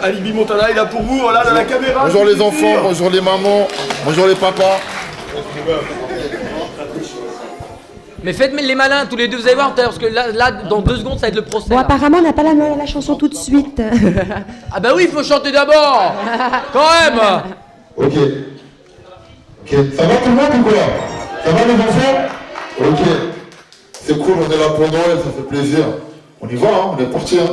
Alibi Montana est là pour vous, voilà, dans la caméra. Bonjour les enfants, bonjour les mamans, bonjour les papas. Mais faites les malins, tous les deux, vous allez voir, parce que là, dans 2 secondes, ça va être le procès. Bon, là. apparemment, on n'a pas la chanson tout de suite. Ah bah oui, il faut chanter d'abord. Quand même. Ok. Ça va tout le monde ou quoi? Ça va les enfants? Ok. C'est cool, on est là pour Noël, ça fait plaisir. On y va, hein, on est parti. Hein.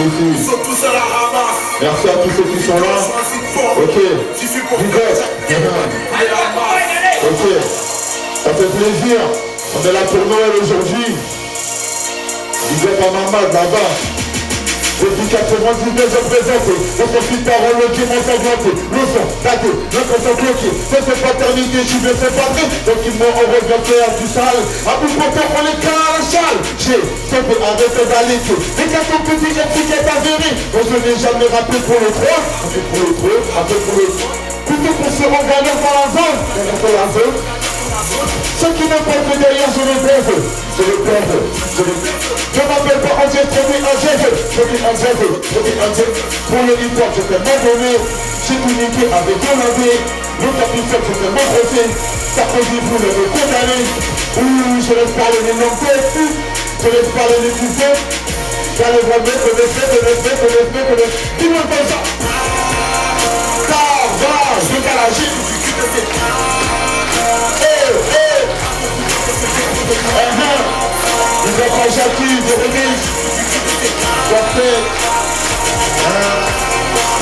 Ils sont tous à la ramasse. Merci à tous ceux qui sont là. Ok. Ok. Ça fait plaisir. On est là pour Noël aujourd'hui. Vous êtes en Amad là-bas. Depuis 99, je présente. On s'en parole, le qui m'ont sanglanté. Le son, daté, le consent bloqué. C'est paternité, je suis bien séparé. Donc ils m'ont regretté à du sale. À bout de temps, on les cas à la chale. J'ai sauvé, arrêté d'aller. Les cartons petits, étiquettes avérées. Donc je n'ai jamais rappelé pour le 3. Rappelé pour le 2, rappelé pour le 3. Plutôt qu'on se rend galère dans la zone. Dans la zone. Ceux qui n'ont pas de derrière, je les baise. Je les baise. Je m'appelle pas Angel, je dis Angel. Je dis Angel, je dis Angel. Pour le hip-hop, je t'ai m'abonné. J'ai tout niqué avec Donaldé. Le capitaine, je t'ai m'accroché. Ça produit vous le condamner. Oui, je laisse parler les noms têtes. Je laisse parler les fusées. J'allais voir mes connaissez. Dis-moi pas ça. Ça va, je vais calager. Ils ont pas Jackie, de remix. Parfait.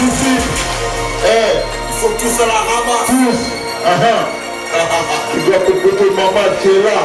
Ici. Ils sont tous à la ramasse. Tous. Tu dois te côté maman qui est là.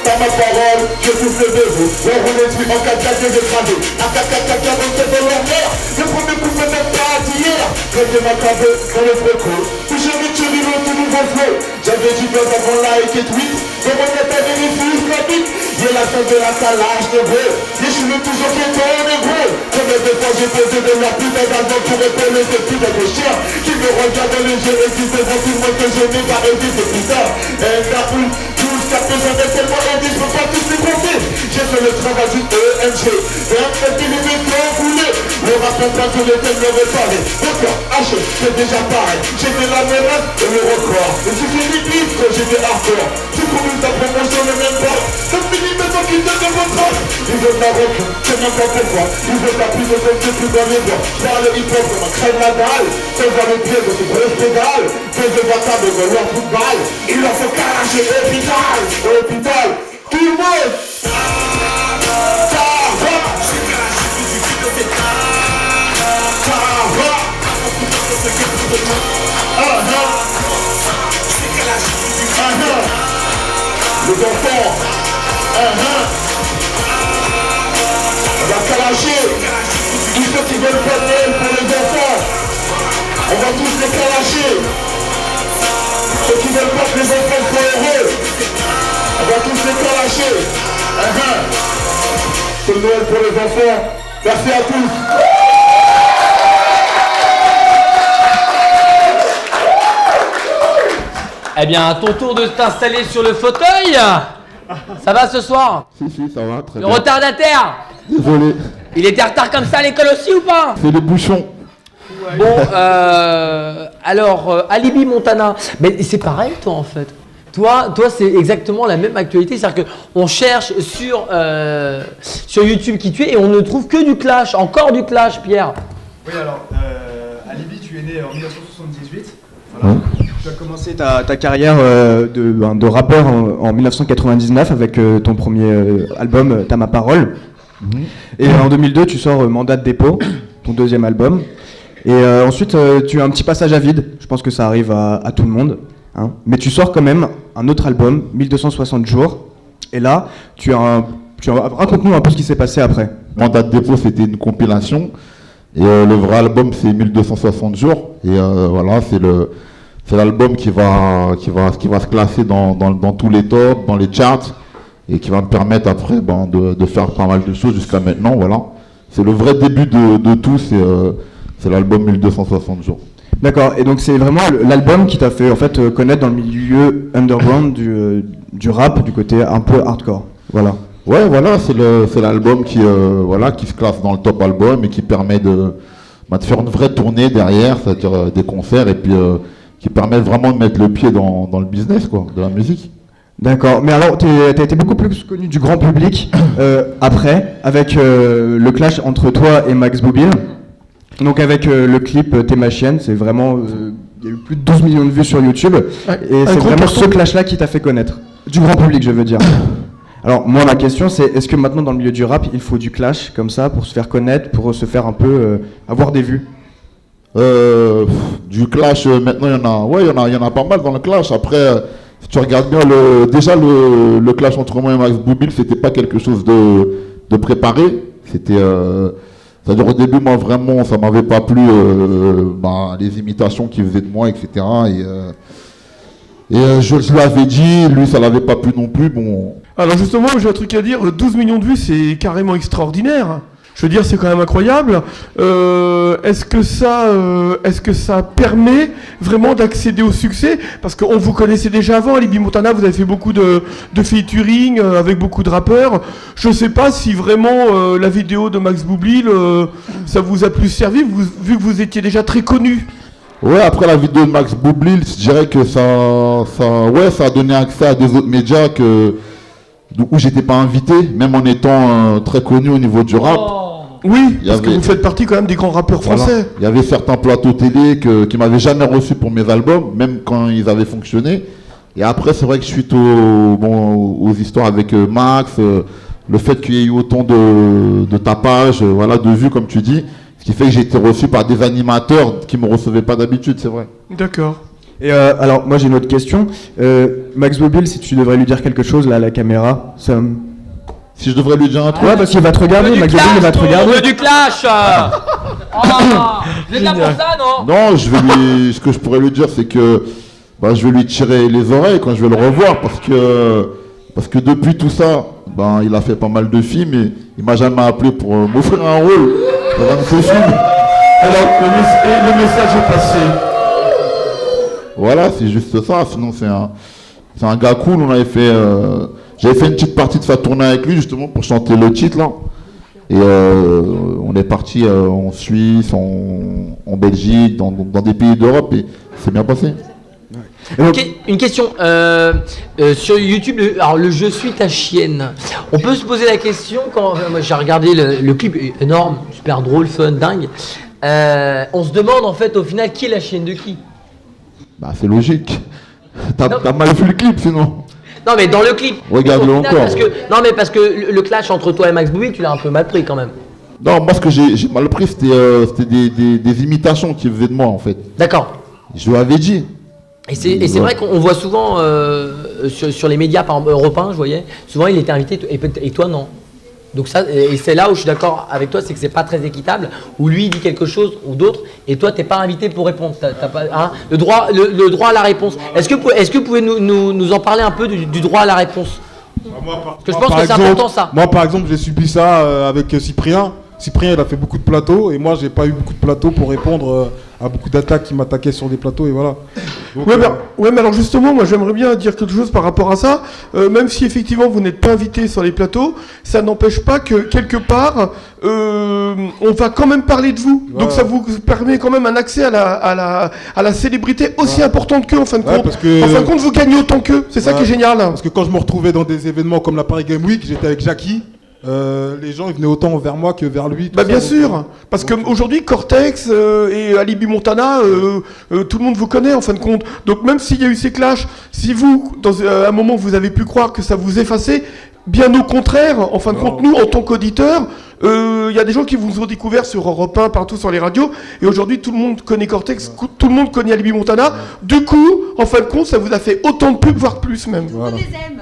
T'as ma parole, je touche le debout. On roule dessus en 4x4 j'ai cramé. À 4x4 on fait de leur mère. Le premier coup fait même pas d'hier. J'ai ma cave dans le fréco. Toujours vite, je vis le tout nouveau flow. J'avais du buzz avant like et tweet. De mon état de refuse la bite. Y'a la fin de la calage de gros. Et je suis toujours piéton de gros. Combien de fois j'ai posé de la putain d'album pour épauler ces putains de chiens qui me regardent dans les yeux et qui se vont tout le monde que je n'ai pas aidé ces putains. Et la poule, tout ce qu'a fait, j'en ai tellement aidé, je peux pas tous les compter. J'ai fait le travail du EMG. Et un fait qu'il est enroulé. Le rap en train de l'étel me réparer. Record, haché, c'est déjà pareil. J'ai fait la menace et le record. Et si j'ai mis vite que j'étais hardcore. Tu cours ta promotion le même pas. C'est fini maintenant qu'ils te donnent votre force. Ils veulent ma rock, c'est même pas pourquoi. Ils veulent ta prise de tête, plus dans les bois. J'parle le hip-hop comme un crème la dalle. Sans voir les pieds de ces grosses pédales. Fais de bataille de leur football. Il leur faut carager l'hôpital. L'hôpital, tout le monde. Ça va. Les enfants, on va calacher. Tous ceux qui veulent pas de Noël pour les enfants, on va tous les calacher. Ceux qui veulent pas que les enfants soient heureux, on va tous les calacher. C'est le Noël pour les enfants. Merci à tous. Eh bien, à ton tour de t'installer sur le fauteuil. Ça va ce soir? Si, ça va, très Le bien. retardataire. Désolé, Il était en retard comme ça à l'école aussi ou pas? c'est les bouchons. Bon, alors, Alibi Montana. Mais c'est pareil, toi, en fait. Toi, c'est exactement la même actualité. C'est-à-dire qu'on cherche sur YouTube qui tu es et on ne trouve que du clash. Encore du clash, Pierre. Oui, alors, Alibi, tu es né en 1978. Voilà. Tu as commencé ta carrière de rappeur en 1999 avec ton premier album, T'as ma parole. Et en 2002, tu sors Mandat de dépôt, ton deuxième album. Et ensuite, tu as un petit passage à vide. Je pense que ça arrive à tout le monde. Hein. Mais tu sors quand même un autre album, 1260 jours. Et là, raconte-nous un peu ce qui s'est passé après. Mandat de dépôt, c'était une compilation. Et le vrai album, c'est 1260 jours. Et voilà, c'est l'album qui va se classer dans tous les tops, dans les charts. Et qui va me permettre après de faire pas mal de choses jusqu'à maintenant. Voilà. C'est le vrai début de tout, c'est l'album 1260 jours. D'accord, et donc c'est vraiment l'album qui t'a fait en fait connaître dans le milieu underground du rap, du côté un peu hardcore. Voilà. Ouais, voilà, c'est l'album qui se classe dans le top album et qui permet de faire une vraie tournée derrière, c'est-à-dire des concerts, et puis qui permet vraiment de mettre le pied dans le business, quoi, de la musique. D'accord, mais alors t'as été beaucoup plus connu du grand public après, avec le clash entre toi et Max Boublil. Donc avec le clip T'es ma chienne, c'est vraiment... il y a eu plus de 12 millions de vues sur YouTube, et c'est vraiment ce clash-là qui t'a fait connaître. Du grand public, je veux dire. Alors moi, ma question c'est, est-ce que maintenant dans le milieu du rap, il faut du clash comme ça pour se faire connaître, pour se faire un peu... avoir des vues? Du clash, maintenant il y en a pas mal dans le clash. Après, si tu regardes bien, le clash entre moi et Max Boublil, c'était pas quelque chose de préparé. C'était... c'est-à-dire au début, moi vraiment, ça m'avait pas plu, les imitations qu'il faisait de moi, etc. Et je lui avais dit, lui ça l'avait pas plu non plus. Bon. Alors justement, j'ai un truc à dire, 12 millions de vues, c'est carrément extraordinaire. Je veux dire, c'est quand même incroyable. Est-ce que ça permet vraiment d'accéder au succès? Parce qu'on vous connaissait déjà avant, Alibi Montana, vous avez fait beaucoup de featuring avec beaucoup de rappeurs. Je ne sais pas si vraiment la vidéo de Max Boublil, ça vous a plus servi, vu que vous étiez déjà très connu. Ouais, après la vidéo de Max Boublil, je dirais que ça a donné accès à des autres médias où j'étais pas invité, même en étant très connu au niveau du rap. Oui, parce que vous faites partie quand même des grands rappeurs français. Voilà. Il y avait certains plateaux télé qui m'avaient jamais reçu pour mes albums, même quand ils avaient fonctionné. Et après, c'est vrai que suite aux histoires avec Max, le fait qu'il y ait eu autant de tapage, de vues comme tu dis, ce qui fait que j'ai été reçu par des animateurs qui me recevaient pas d'habitude, c'est vrai. D'accord. Et alors, moi j'ai une autre question. Max Boublil, si tu devrais lui dire quelque chose là à la caméra, ça... Si je devrais lui dire un truc. Ouais, parce qu'il va te regarder, Max Boublil, il va te regarder. On veut du clash. Vous êtes là pour ça, non? Non, ce que je pourrais lui dire, c'est que je vais lui tirer les oreilles quand je vais le revoir, parce que depuis tout ça, il a fait pas mal de films et il m'a jamais appelé pour m'offrir un rôle dans un de ses films. Alors, le message est passé. Voilà, c'est juste ça. Sinon, c'est un gars cool. J'avais fait une petite partie de sa tournée avec lui justement pour chanter le titre là. Et on est parti en Suisse, en Belgique, dans des pays d'Europe et c'est bien passé. Ok, une question. Sur YouTube, le Je suis ta chienne. On peut se poser la question quand moi j'ai regardé le clip énorme, super drôle, fun, dingue. On se demande en fait au final qui est la chienne de qui. C'est logique. T'as mal vu le clip sinon. Non mais dans le clip. Regarde-le encore. Parce que le clash entre toi et Max Boublil, tu l'as un peu mal pris quand même. Non, moi ce que j'ai mal pris, c'était des imitations qu'il faisait de moi en fait. D'accord. Je lui avais dit. Et c'est vrai qu'on voit souvent sur les médias, par exemple Europe 1, je voyais, souvent il était invité et toi non. Donc ça, et c'est là où je suis d'accord avec toi, c'est que c'est pas très équitable, où lui il dit quelque chose ou d'autre, et toi t'es pas invité pour répondre. T'as pas, le droit à la réponse. Est-ce que vous pouvez nous en parler un peu du droit à la réponse? Parce que je pense que c'est important ça. Moi par exemple j'ai subi ça avec Cyprien. Cyprien il a fait beaucoup de plateaux et moi j'ai pas eu beaucoup de plateaux pour répondre à beaucoup d'attaques qui m'attaquaient sur des plateaux et voilà. Donc, mais alors justement moi j'aimerais bien dire quelque chose par rapport à ça. Même si effectivement vous n'êtes pas invité sur les plateaux, ça n'empêche pas que quelque part on va quand même parler de vous. Ouais. Donc ça vous permet quand même un accès à la célébrité aussi importante qu'eux en fin de compte. Parce que... En fin de compte vous gagnez autant qu'eux, c'est ça qui est génial. Parce que quand je me retrouvais dans des événements comme la Paris Game Week, j'étais avec Jackie. Les gens ils venaient autant vers moi que vers lui. Bien sûr, parce qu'aujourd'hui Cortex et Alibi Montana, tout le monde vous connaît en fin de compte. Donc même s'il y a eu ces clashs, si vous, dans un moment vous avez pu croire que ça vous effaçait, bien au contraire, en fin de compte, nous en tant qu'auditeurs, il y a des gens qui vous ont découvert sur Europe 1, partout sur les radios, et aujourd'hui tout le monde connaît Cortex, tout le monde connaît Alibi Montana. Du coup, en fin de compte, ça vous a fait autant de pub, voire plus même. Tout le monde les aime.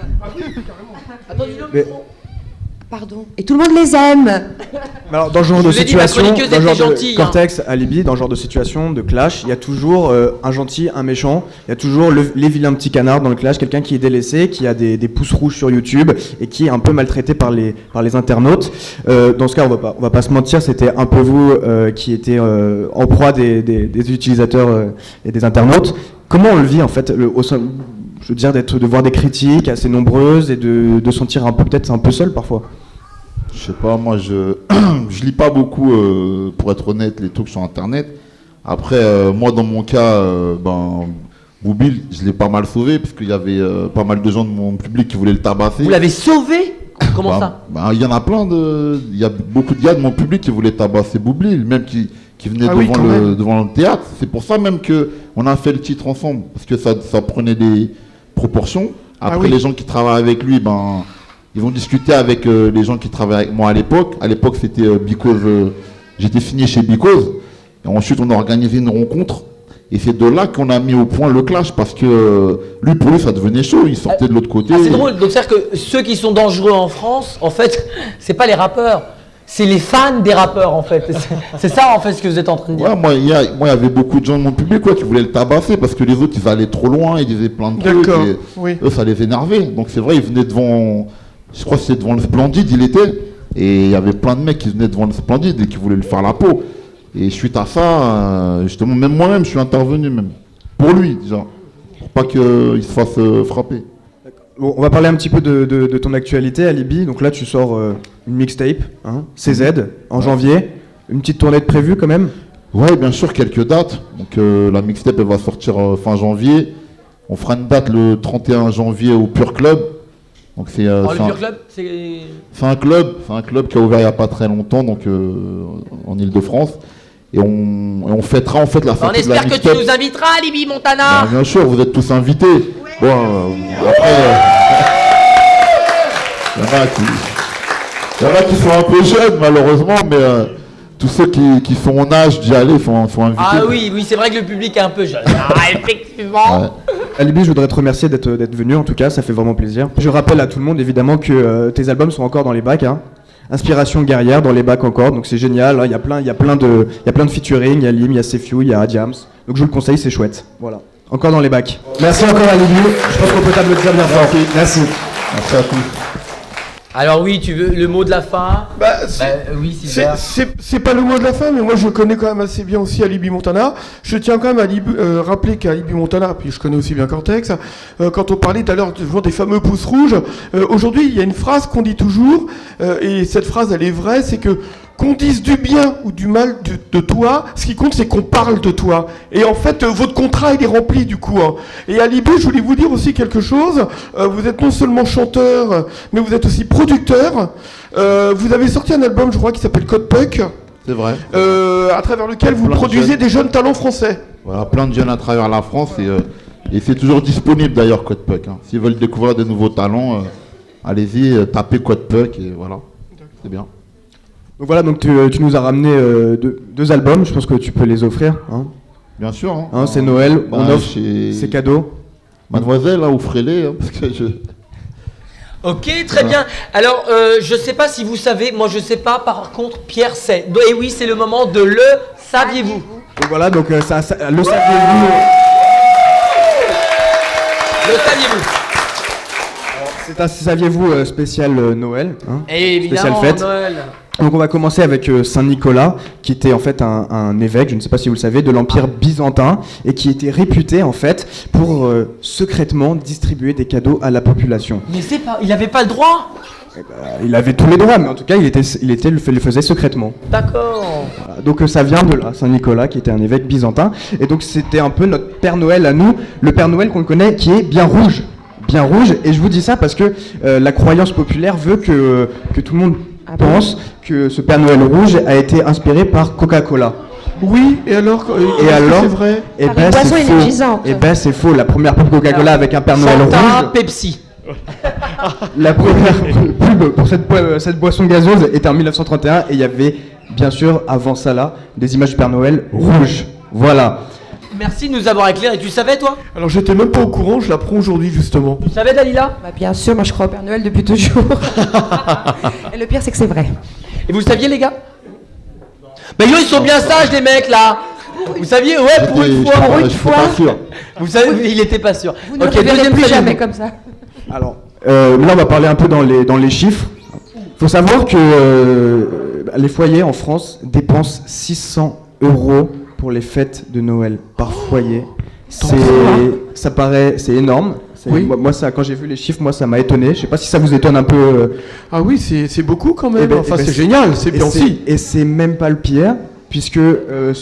Attends, dis-le. Pardon. Et tout le monde les aime. Alors, dans ce genre de situation, dans le genre de Cortex, Alibi, dans ce genre de situation, de clash, il y a toujours un gentil, un méchant. Il y a toujours les vilains petits canards dans le clash, quelqu'un qui est délaissé, qui a des pouces rouges sur YouTube et qui est un peu maltraité par les internautes. Dans ce cas, on va pas se mentir, c'était un peu vous qui étiez en proie des utilisateurs et des internautes. Comment on le vit en fait je veux dire, de voir des critiques assez nombreuses et de sentir peut-être un peu seul parfois? Je sais pas, moi je je lis pas beaucoup, pour être honnête, les trucs sur internet. Après, moi dans mon cas, Boublil, je l'ai pas mal sauvé parce qu'il y avait pas mal de gens de mon public qui voulaient le tabasser. Vous l'avez sauvé? Comment ça? Il y en a plein il y a beaucoup de gars de mon public qui voulaient tabasser Boublil, même qui venaient devant le théâtre. C'est pour ça même que on a fait le titre ensemble, parce que ça prenait des proportions. Après, les gens qui travaillent avec lui, ils vont discuter avec les gens qui travaillaient avec moi à l'époque. À l'époque, c'était Because. J'étais signé chez Because. Et ensuite, on a organisé une rencontre. Et c'est de là qu'on a mis au point le clash, parce que lui, pour lui, ça devenait chaud. Il sortait de l'autre côté. C'est drôle. Donc, c'est-à-dire que ceux qui sont dangereux en France, en fait, c'est pas les rappeurs. C'est les fans des rappeurs, en fait. C'est ça, en fait, ce que vous êtes en train de dire. Ouais, moi, il y avait beaucoup de gens de mon public qui voulaient le tabasser, parce que les autres, ils allaient trop loin, ils disaient plein de trucs. Et eux, ça les énervait. Donc, c'est vrai, ils venaient devant... Je crois que c'était devant le Splendide, il était. Et il y avait plein de mecs qui venaient devant le Splendide et qui voulaient lui faire la peau. Et suite à ça, justement, même moi-même, je suis intervenu même. Pour lui, déjà. Pour pas qu'il se fasse frapper. Bon, on va parler un petit peu de ton actualité, Alibi. Donc là, tu sors une mixtape, CZ, en janvier. Une petite tournée de prévue quand même? Ouais, bien sûr, quelques dates. Donc la mixtape, elle va sortir fin janvier. On fera une date le 31 janvier au Pure Club. Donc c'est le Pure Club, c'est un club qui a ouvert il n'y a pas très longtemps, donc en Ile-de-France. Et on fêtera en fait la sortie de la mixtape. On espère que tu nous inviteras, Alibi Montana. Bien sûr, vous êtes tous invités. Ouais. Bon, après, il y en a qui sont un peu jeunes malheureusement, mais tous ceux qui sont en âge d'y aller sont invités. Ah oui, c'est vrai que le public est un peu jeune. Effectivement. Ouais. Alibi, je voudrais te remercier d'être venu, en tout cas, ça fait vraiment plaisir. Je rappelle à tout le monde, évidemment, que tes albums sont encore dans les bacs. Inspiration guerrière dans les bacs encore, donc c'est génial. Il y a plein de featuring, il y a Lim, il y a Sefiu, il y a Diams. Donc je vous le conseille, c'est chouette. Voilà. Encore dans les bacs. Merci encore Alibi. Je pense qu'on peut t'applaudir bien fort. Merci. Merci à tous. Alors oui, tu veux le mot de la fin? Oui, c'est pas le mot de la fin, mais moi je connais quand même assez bien aussi Alibi Montana. Je tiens quand même à rappeler qu'Alibi Montana, puis je connais aussi bien Cortex, quand on parlait tout à l'heure des fameux pouces rouges, aujourd'hui il y a une phrase qu'on dit toujours, et cette phrase elle est vraie, c'est que qu'on dise du bien ou du mal de toi, ce qui compte c'est qu'on parle de toi. Et en fait, votre contrat il est rempli du coup. Et Alibi, je voulais vous dire aussi quelque chose. Vous êtes non seulement chanteur, mais vous êtes aussi producteur. Vous avez sorti un album, je crois, qui s'appelle Code Puck. C'est vrai. À travers lequel vous produisez des jeunes talents français. Voilà, plein de jeunes à travers la France et c'est toujours disponible d'ailleurs Code Puck. S'ils veulent découvrir de nouveaux talents, allez-y, tapez Code Puck et voilà, c'est bien. Donc voilà, donc tu nous as ramené deux albums, je pense que tu peux les offrir. Bien sûr. C'est Noël, on offre ces cadeaux. Mademoiselle, offrez-les, parce que je... Ok, très bien. Alors, je sais pas si vous savez, moi je sais pas, par contre, Pierre sait. Et oui, c'est le moment de le saviez-vous. Donc voilà, donc le saviez-vous. Le saviez-vous. C'est un saviez-vous spécial Noël. Et évidemment, spécial fête. Noël. Donc on va commencer avec Saint-Nicolas, qui était en fait un évêque, je ne sais pas si vous le savez, de l'Empire byzantin, et qui était réputé en fait pour secrètement distribuer des cadeaux à la population. Mais il n'avait pas le droit. Il avait tous les droits, mais en tout cas il le faisait secrètement. D'accord. Voilà, donc ça vient de là, Saint-Nicolas, qui était un évêque byzantin, et donc c'était un peu notre Père Noël à nous, le Père Noël qu'on connaît, qui est bien rouge. Bien rouge, et je vous dis ça parce que la croyance populaire veut que tout le monde pense que ce Père Noël rouge a été inspiré par Coca-Cola. Oui, et alors c'est vrai? Et ben c'est faux. Et ben c'est faux. La première pub Coca-Cola avec un Père Noël rouge. Pepsi. La première pub pour cette boisson gazeuse était en 1931 et il y avait bien sûr avant ça là des images du Père Noël rouge. Voilà. Merci de nous avoir éclairé. Tu savais toi? Alors j'étais même pas au courant, je l'apprends aujourd'hui justement. Tu savais Dalila? Bien sûr, moi je crois au Père Noël depuis toujours. Et le pire c'est que c'est vrai. Et vous le saviez les gars? Mais ils sont bien sages les mecs là. Vous saviez? Ouais, pour une fois. Vous savez, il était pas sûr. Vous ne révélez plus jamais comme ça. Alors, là on va parler un peu dans les chiffres. Faut savoir que les foyers en France dépensent 600 € pour les fêtes de Noël par foyer. C'est énorme, Oui. Moi, ça, quand j'ai vu les chiffres, moi, ça m'a étonné. Je sais pas si ça vous étonne un peu. Ah oui, c'est beaucoup quand même. Eh ben, Enfin, eh ben, c'est génial, c'est bien aussi. Et c'est même pas le pire, puisque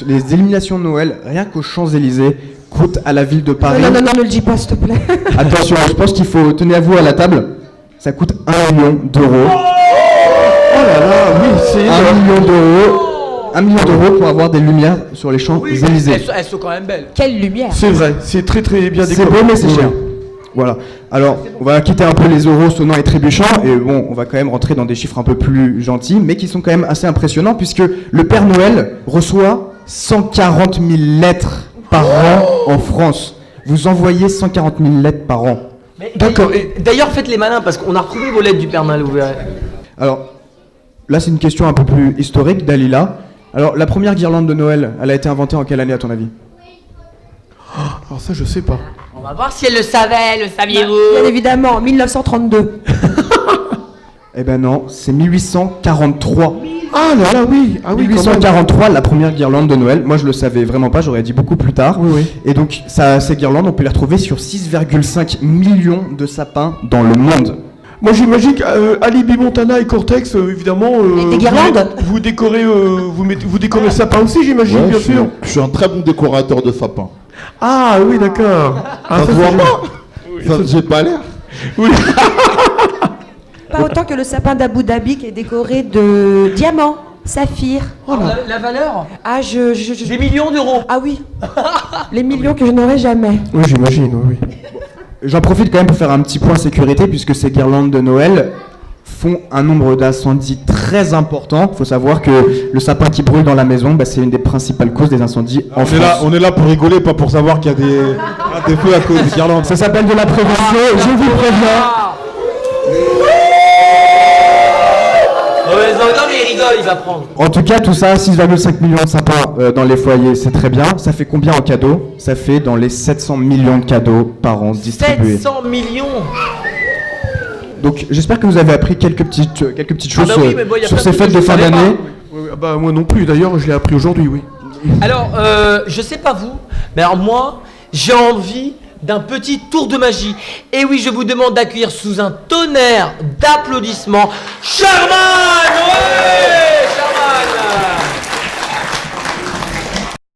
les éliminations de Noël, rien qu'aux Champs-Élysées, coûtent à la ville de Paris. Non, ne le dis pas, s'il te plaît. Attention, je pense qu'il faut tenir à vous à la table. Ça coûte 1 million d'euros. Oh là là, oui, c'est 1 million d'euros. 1 million d'euros pour avoir des lumières sur les Champs-Élysées. Elles sont quand même belles. Quelle lumière. C'est vrai, c'est très très bien C'est décoré. beau, mais c'est Oui, cher. oui. Voilà. Alors, on va quitter un peu les euros sonnants et trébuchants, et bon, on va quand même rentrer dans des chiffres un peu plus gentils, mais qui sont quand même assez impressionnants, puisque le Père Noël reçoit 140 000 lettres par an en France. Vous envoyez 140 000 lettres par an. D'accord. D'ailleurs, faites les malins parce qu'on a retrouvé vos lettres du Père Noël, vous verrez. Alors, là, c'est une question un peu plus historique, Dalila. Alors, la première guirlande de Noël, elle a été inventée en quelle année, à ton avis? Alors ça, je sais pas. On va voir si elle le savait, le saviez-vous? Bien évidemment, 1932. Eh ben non, c'est 1843. Ah là là, oui. Ah oui, quand même. 1843, la première guirlande de Noël. Moi, je le savais vraiment pas, j'aurais dit beaucoup plus tard. Oui, oui. Et donc, ces guirlandes, on peut les retrouver sur 6,5 millions de sapins dans le monde. Moi j'imagine qu'Alibi Montana et Cortex, évidemment. Avec des guirlandes. Vous décorez, vous décorez le sapin aussi, j'imagine, Ouais, bien sûr. je suis un très bon décorateur de sapin. Ah oui, d'accord. Ah, Ça ça, se voit c'est pas. Ça, j'ai pas l'air. Oui. Pas autant que le sapin d'Abu Dhabi qui est décoré de diamants, saphirs. La valeur? Ah, Des millions d'euros. Ah oui. Les millions que je n'aurai jamais. Oui, j'imagine, oui. J'en profite quand même pour faire un petit point sécurité, puisque ces guirlandes de Noël font un nombre d'incendies très important. Il faut savoir que le sapin qui brûle dans la maison, bah, c'est une des principales causes des incendies en France. On est là pour rigoler, pas pour savoir qu'il y a des feux à cause des guirlandes. Ça s'appelle de la prévention, je vous préviens. Non mais il rigole, il va prendre. En tout cas, tout ça, 6,5 millions de sapins dans les foyers, c'est très bien. Ça fait combien en cadeaux? Ça fait dans les 700 millions de cadeaux par an distribués. 700 millions. Donc j'espère que vous avez appris quelques petites choses bah oui, mais bon, y a sur plein ces de fêtes trucs de que je fin savais d'année. pas. Oui, oui, bah moi non plus, d'ailleurs, je l'ai appris aujourd'hui, oui. Alors, je sais pas vous, mais alors moi, j'ai envie d'un petit tour de magie. Et oui, je vous demande d'accueillir sous un tonnerre d'applaudissements Sherman. Ouais,